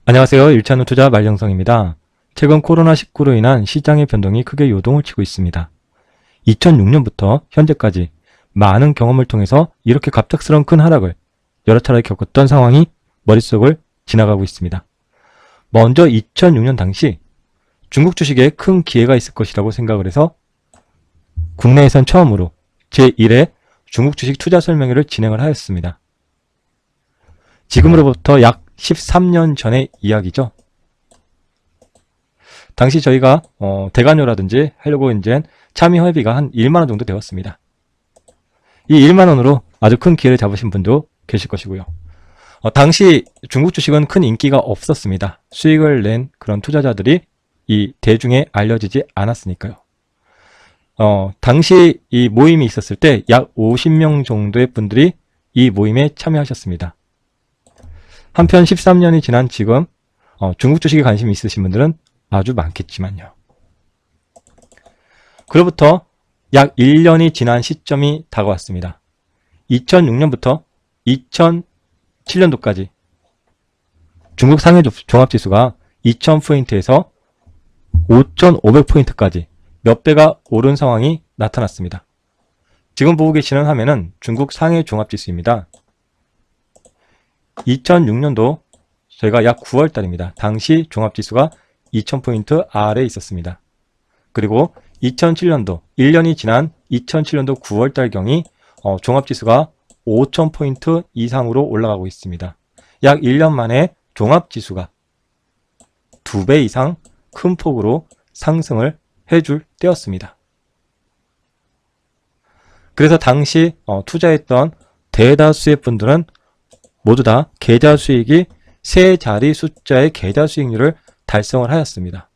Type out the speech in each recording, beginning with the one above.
안녕하세요. 일차는 투자 말영성입니다. 최근 코로나19로 인한 시장의 변동이 크게 요동을 치고 있습니다. 2006년부터 현재까지 많은 경험을 통해서 이렇게 갑작스러운 큰 하락을 여러 차례 겪었던 상황이 머릿속을 지나가고 있습니다. 먼저 2006년 당시 중국 주식에 큰 기회가 있을 것이라고 생각을 해서 국내에선 처음으로 제1회 중국 주식 투자 설명회를 진행을 하였습니다. 지금으로부터 약 13년 전의 이야기죠. 당시 저희가 대관료라든지 하려고 이제 참여회비가 한 1만원 정도 되었습니다. 이 1만원으로 아주 큰 기회를 잡으신 분도 계실 것이고요. 당시 중국 주식은 큰 인기가 없었습니다. 수익을 낸 그런 투자자들이 이 대중에 알려지지 않았으니까요. 당시 이 모임이 있었을 때 약 50명 정도의 분들이 이 모임에 참여하셨습니다. 한편 13년이 지난 지금 중국 주식에 관심이 있으신 분들은 아주 많겠지만요. 그로부터 약 1년이 지난 시점이 다가왔습니다. 2006년부터 2007년도까지 중국 상해 종합지수가 2000포인트에서 5500포인트까지 몇 배가 오른 상황이 나타났습니다. 지금 보고 계시는 화면은 중국 상해 종합지수입니다. 2006년도 저희가 약 9월달입니다. 당시 종합지수가 2000포인트 아래에 있었습니다. 그리고 2007년도 1년이 지난 2007년도 9월달경이 종합지수가 5000포인트 이상으로 올라가고 있습니다. 약 1년 만에 종합지수가 2배 이상 큰 폭으로 상승을 해줄 때였습니다. 그래서 당시 투자했던 대다수의 분들은 모두 다 계좌 수익이 세 자리 숫자의 계좌 수익률을 달성을 하였습니다.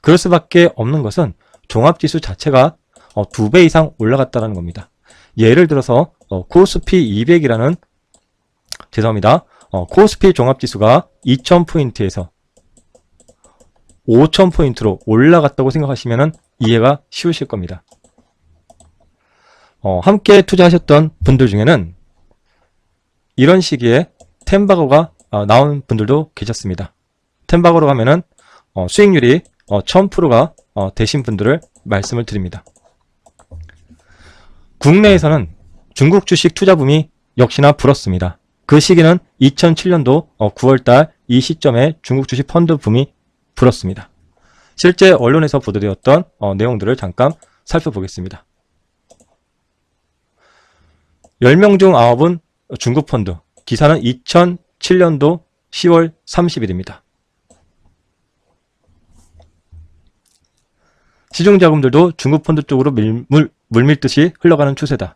그럴 수밖에 없는 것은 종합지수 자체가 2배 이상 올라갔다는 겁니다. 예를 들어서 코스피 200이라는 코스피 종합지수가 2000포인트에서 5000포인트로 올라갔다고 생각하시면 이해가 쉬우실 겁니다. 함께 투자하셨던 분들 중에는 이런 시기에 템바고가 나온 분들도 계셨습니다. 템바고로 가면은 수익률이 1000%가 되신 분들을 말씀을 드립니다. 국내에서는 중국 주식 투자붐이 역시나 불었습니다. 그 시기는 2007년도 9월달 이 시점에 중국 주식 펀드 붐이 불었습니다. 실제 언론에서 보도되었던 내용들을 잠깐 살펴보겠습니다. 10명 중 9은 중국 펀드, 기사는 2007년도 10월 30일입니다. 시중 자금들도 중국 펀드 쪽으로 물밀듯이 흘러가는 추세다.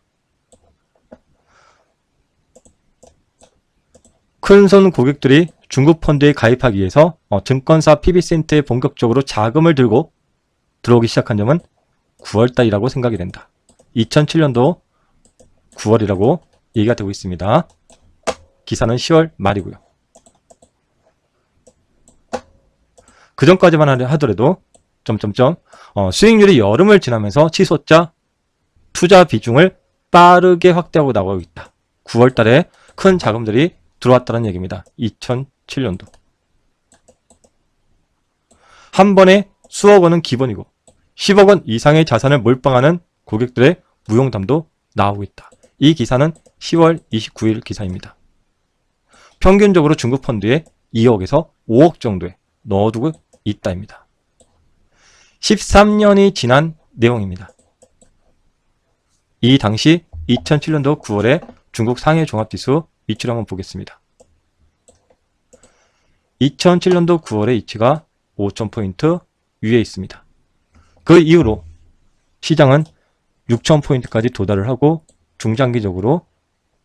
큰손 고객들이 중국 펀드에 가입하기 위해서 증권사 PB센터에 본격적으로 자금을 들고 들어오기 시작한 점은 9월달이라고 생각이 된다. 2007년도 9월이라고 얘기가 되고 있습니다. 기사는 10월 말이고요. 그 전까지만 하더라도 수익률이 여름을 지나면서 치솟자 투자 비중을 빠르게 확대하고 나가고 있다. 9월달에 큰 자금들이 들어왔다는 얘기입니다. 2007년도. 한 번에 수억 원은 기본이고 10억 원 이상의 자산을 몰빵하는 고객들의 무용담도 나오고 있다. 이 기사는 10월 29일 기사입니다. 평균적으로 중국 펀드에 2억에서 5억 정도에 넣어두고 있다입니다. 13년이 지난 내용입니다. 이 당시 2007년도 9월에 중국 상해 종합지수 위치를 한번 보겠습니다. 2007년도 9월에 위치가 5000포인트 위에 있습니다. 그 이후로 시장은 6000포인트까지 도달을 하고 중장기적으로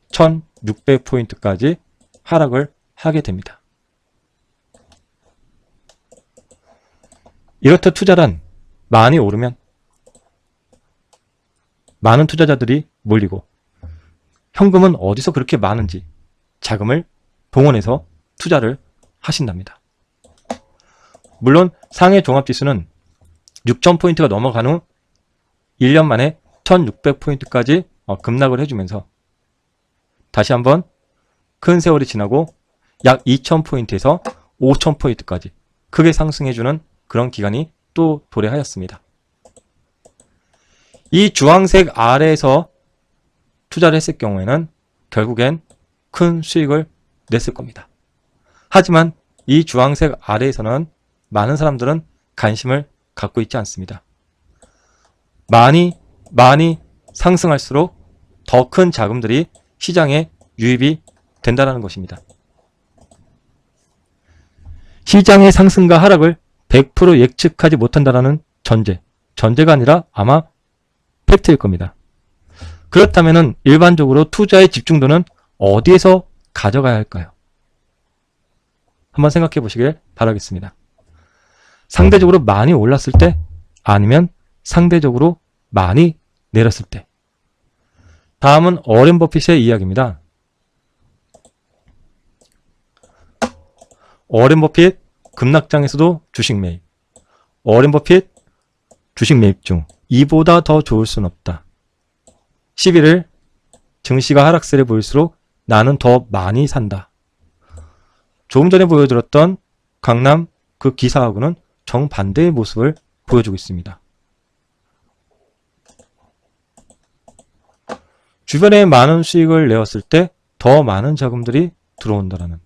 1600포인트까지 하락을 하게 됩니다. 이렇듯 투자란 많이 오르면 많은 투자자들이 몰리고 현금은 어디서 그렇게 많은지 자금을 동원해서 투자를 하신답니다. 물론 상해 종합지수는 6000포인트가 넘어간 후 1년 만에 1600포인트까지 급락을 해주면서 다시 한번 큰 세월이 지나고 약 2000포인트에서 5,000포인트까지 크게 상승해주는 그런 기간이 또 도래하였습니다. 이 주황색 아래에서 투자를 했을 경우에는 결국엔 큰 수익을 냈을 겁니다. 하지만 이 주황색 아래에서는 많은 사람들은 관심을 갖고 있지 않습니다. 많이 상승할수록 더 큰 자금들이 시장에 유입이 된다는 것입니다. 시장의 상승과 하락을 100% 예측하지 못한다는 전제가 아니라 아마 팩트일 겁니다. 그렇다면 일반적으로 투자의 집중도는 어디에서 가져가야 할까요? 한번 생각해 보시길 바라겠습니다. 상대적으로 많이 올랐을 때, 아니면 상대적으로 많이 내렸을 때. 다음은 워렌 버핏의 이야기입니다. 워렌 버핏 급락장에서도 주식 매입. 워렌 버핏 주식 매입 중 이보다 더 좋을 순 없다. 11일 증시가 하락세를 보일수록 나는 더 많이 산다. 조금 전에 보여드렸던 강남 그 기사하고는 정반대의 모습을 보여주고 있습니다. 주변에 많은 수익을 내었을 때 더 많은 자금들이 들어온다라는.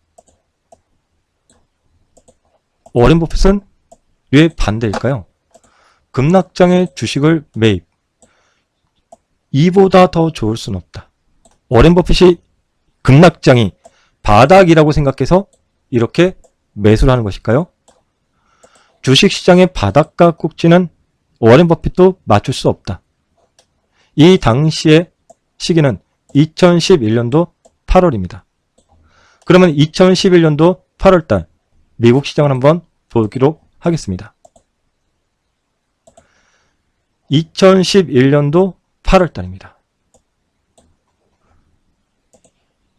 워렌 버핏은 왜 반대일까요? 급락장의 주식을 매입. 이보다 더 좋을 순 없다. 워렌 버핏이 급락장이 바닥이라고 생각해서 이렇게 매수를 하는 것일까요? 주식시장의 바닥과 꼭지는 워렌 버핏도 맞출 수 없다. 이 당시의 시기는 2011년도 8월입니다. 그러면 2011년도 8월달 미국 시장을 한번 보기로 하겠습니다. 2011년도 8월달입니다.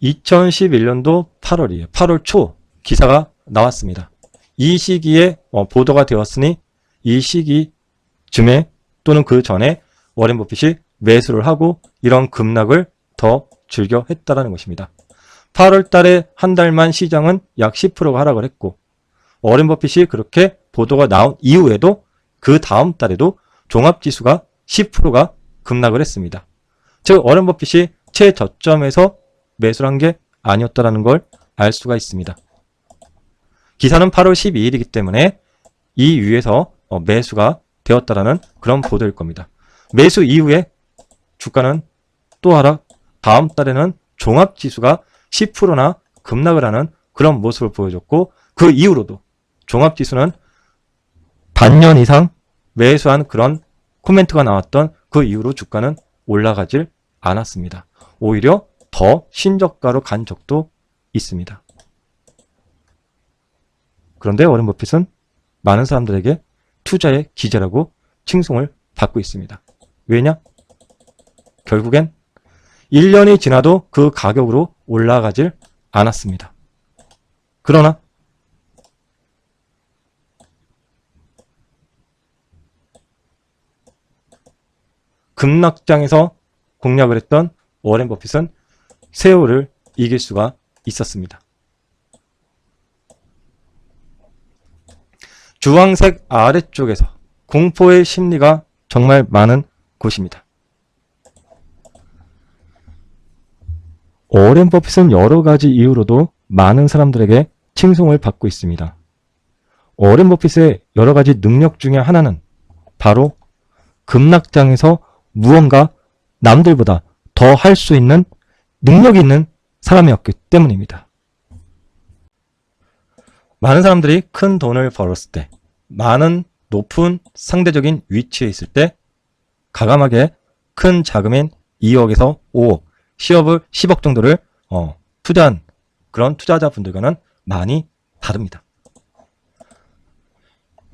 2011년도 8월이에요. 8월 초 기사가 나왔습니다. 이 시기에 보도가 되었으니 이 시기쯤에 또는 그 전에 워렌 버핏이 매수를 하고 이런 급락을 더 즐겨 했다라는 것입니다. 8월 달에 한 달만 시장은 약 10%가 하락을 했고 워렌 버핏이 그렇게 보도가 나온 이후에도 그 다음 달에도 종합지수가 10%가 급락을 했습니다. 즉 워렌 버핏이 최저점에서 매수를 한 게 아니었다는 걸 알 수가 있습니다. 기사는 8월 12일이기 때문에 이 위에서 매수가 되었다라는 그런 보도일 겁니다. 매수 이후에 주가는 또 하락, 다음 달에는 종합지수가 10%나 급락을 하는 그런 모습을 보여줬고 그 이후로도 종합지수는 반년 이상 매수한 그런 코멘트가 나왔던 그 이후로 주가는 올라가질 않았습니다. 오히려 더 신저가로 간 적도 있습니다. 그런데 워렌 버핏은 많은 사람들에게 투자의 기재라고 칭송을 받고 있습니다. 왜냐? 결국엔 1년이 지나도 그 가격으로 올라가질 않았습니다. 그러나 급락장에서 공략을 했던 워렌 버핏은 세월을 이길 수가 있었습니다. 주황색 아래쪽에서 공포의 심리가 정말 많은 곳입니다. 워렌 버핏은 여러 가지 이유로도 많은 사람들에게 칭송을 받고 있습니다. 워렌 버핏의 여러 가지 능력 중에 하나는 바로 급락장에서 무언가 남들보다 더 할 수 있는 능력이 있는 사람이었기 때문입니다. 많은 사람들이 큰 돈을 벌었을 때, 많은 높은 상대적인 위치에 있을 때 가감하게 큰 자금인 2억에서 5억, 10억 정도를 투자한 그런 투자자분들과는 많이 다릅니다.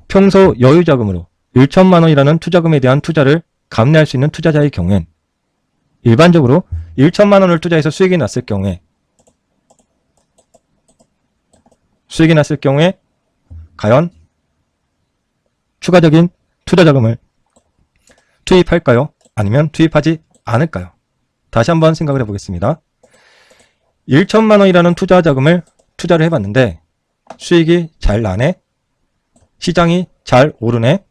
평소 여유자금으로 1천만 원이라는 투자금에 대한 투자를 감내할 수 있는 투자자의 경우엔 일반적으로 1천만 원을 투자해서 수익이 났을 경우에 과연 추가적인 투자자금을 투입할까요? 아니면 투입하지 않을까요? 다시 한번 생각을 해보겠습니다. 1천만 원이라는 투자자금을 투자를 해봤는데 수익이 잘 나네? 시장이 잘 오르네?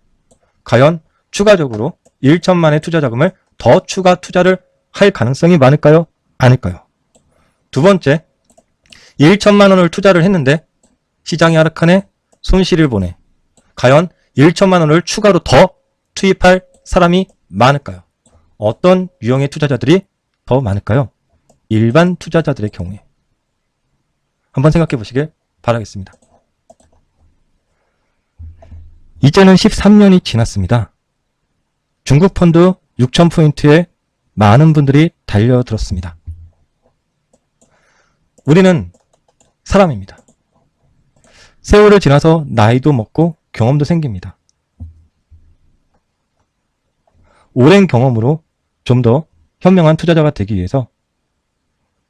과연 추가적으로 1천만의 투자 자금을 더 추가 투자를 할 가능성이 많을까요? 아닐까요? 두 번째, 1천만 원을 투자를 했는데 시장이 하락하네? 손실을 보네. 과연 1천만 원을 추가로 더 투입할 사람이 많을까요? 어떤 유형의 투자자들이 더 많을까요? 일반 투자자들의 경우에. 한번 생각해 보시길 바라겠습니다. 이제는 13년이 지났습니다. 중국 펀드 6,000포인트에 많은 분들이 달려들었습니다. 우리는 사람입니다. 세월을 지나서 나이도 먹고 경험도 생깁니다. 오랜 경험으로 좀 더 현명한 투자자가 되기 위해서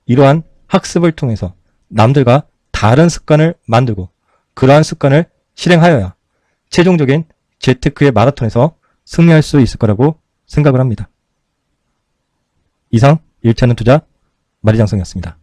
이러한 학습을 통해서 남들과 다른 습관을 만들고 그러한 습관을 실행하여야 최종적인 재테크의 마라톤에서 승리할 수 있을 거라고 생각을 합니다. 이상 1차는 투자 마리장성이었습니다.